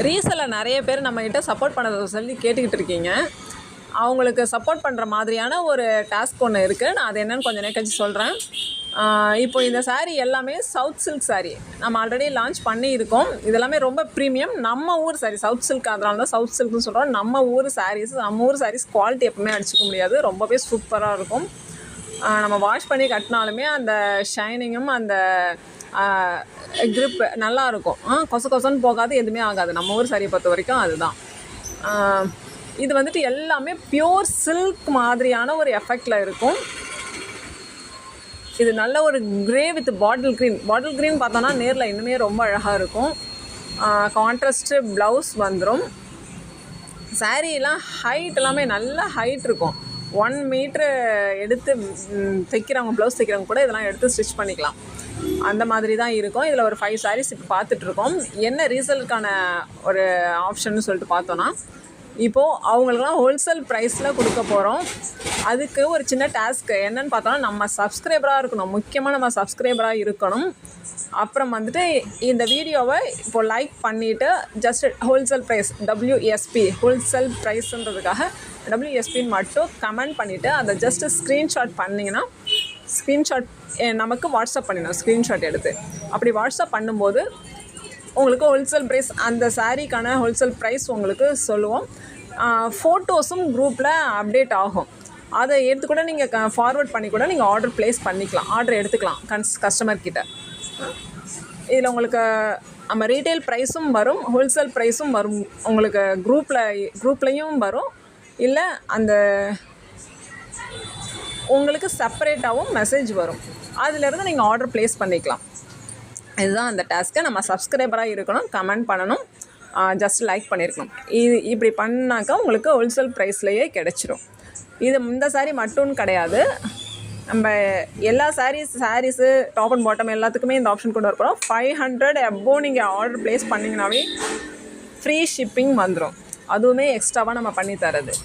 ரீசெல்லில் நிறைய பேர் நம்மக்கிட்ட சப்போர்ட் பண்ணதை சொல்லி கேட்டுக்கிட்டு இருக்கீங்க. அவங்களுக்கு சப்போர்ட் பண்ணுற மாதிரியான ஒரு டாஸ்க் ஒன்று இருக்குது. நான் அது என்னென்னு கொஞ்சம் நேரம் கழிச்சு சொல்கிறேன். இப்போ இந்த சாரீ எல்லாமே சவுத் சில்க் சாரீ நம்ம ஆல்ரெடி லான்ச் பண்ணியிருக்கோம். இதெல்லாமே ரொம்ப ப்ரீமியம் நம்ம ஊர் சாரீ. சவுத் சில்க், அதனால தான் சவுத் சில்க்னு சொல்கிறோம். நம்ம ஊர் சாரீஸ் குவாலிட்டி எப்பவுமே அடிச்சுக்க முடியாது. ரொம்பவே சூப்பராக இருக்கும். நம்ம வாஷ் பண்ணி கட்டினாலுமே அந்த ஷைனிங்கும் அந்த க்ரிப் நல்லாயிருக்கும். கொச கொசன்னு போகாது, எதுவுமே ஆகாது. நம்ம ஊர் சாரியை பொறுத்த வரைக்கும் அதுதான். இது வந்துட்டு எல்லாமே பியூர் சில்க் மாதிரியான ஒரு எஃபெக்டில் இருக்கும். இது நல்ல ஒரு க்ரே வித் பாட்டில் க்ரீன் பார்த்தோன்னா நேரில் இன்னுமே ரொம்ப அழகாக இருக்கும். கான்ட்ராஸ்ட்டு ப்ளவுஸ் வந்துடும். சாரீலாம் ஹைட் எல்லாமே நல்ல ஹைட் இருக்கும். 1 மீட்ரு எடுத்து தைக்கிறவங்க, ப்ளவுஸ் தைக்கிறவங்க கூட இதெல்லாம் எடுத்து ஸ்டிச் பண்ணிக்கலாம். அந்த மாதிரி தான் இருக்கும். இதில் ஒரு 5 சாரீஸ் இப்போ பார்த்துட்ருக்கோம். என்ன ரீசேலுக்கான ஒரு ஆப்ஷன்னு சொல்லிட்டு பார்த்தோன்னா, இப்போது அவங்களுக்குலாம் ஹோல்சேல் ப்ரைஸில் கொடுக்க போகிறோம். அதுக்கு ஒரு சின்ன டாஸ்க்கு என்னென்னு பார்த்தோன்னா, நம்ம சப்ஸ்கிரைபராக இருக்கணும். முக்கியமாக நம்ம சப்ஸ்கிரைபராக இருக்கணும். அப்புறம் வந்துட்டு இந்த வீடியோவை இப்போது லைக் பண்ணிவிட்டு just wholesale price WSP wholesale ப்ரைஸுன்றதுக்காக WSPன்னு மட்டும் கமெண்ட் பண்ணிவிட்டு அதை ஜஸ்ட்டு ஸ்க்ரீன்ஷாட் பண்ணிங்கன்னா, ஸ்க்ரீன்ஷாட் நமக்கு வாட்ஸ்அப் பண்ணிடணும். ஸ்க்ரீன்ஷாட் எடுத்து அப்படி வாட்ஸ்அப் பண்ணும்போது உங்களுக்கு ஹோல்சேல் ப்ரைஸ், அந்த சாரீக்கான ஹோல்சேல் ப்ரைஸ் உங்களுக்கு சொல்லுவோம். ஃபோட்டோஸும் குரூப்பில் அப்டேட் ஆகும். அதை எடுத்து கூட நீங்கள் ஃபார்வர்ட் பண்ணி கூட நீங்கள் ஆர்டர் ப்ளேஸ் பண்ணிக்கலாம், ஆர்டர் எடுத்துக்கலாம் கஸ்டமர்கிட்ட. இதில் உங்களுக்கு நம்ம ரீட்டைல் ப்ரைஸும் வரும், ஹோல்சேல் ப்ரைஸும் வரும். உங்களுக்கு குரூப்லேயும் வரும், இல்லை அந்த உங்களுக்கு செப்பரேட்டாகவும் மெசேஜ் வரும். அதிலேருந்து நீங்கள் ஆர்டர் ப்ளேஸ் பண்ணிக்கலாம். இதுதான் அந்த டாஸ்க்கு. நம்ம சப்ஸ்கிரைபராக இருக்கணும், கமெண்ட் பண்ணணும், ஜஸ்ட் லைக் பண்ணியிருக்கணும். இப்படி பண்ணாக்கா உங்களுக்கு ஹோல்சேல் ப்ரைஸ்லேயே கிடச்சிரும். இந்த சாரீ மட்டும்னு கிடையாது, நம்ம எல்லா சாரீஸு டாப் அண்ட் பாட்டம் எல்லாத்துக்குமே இந்த ஆப்ஷன் கொண்டு வரப்போகிறோம். 500 எபோவ் நீங்கள் ஆர்டர் ப்ளேஸ் பண்ணிங்கனாவே ஃப்ரீ ஷிப்பிங் வந்துடும். அதுவுமே எக்ஸ்ட்ராவாக நம்ம பண்ணி தரது.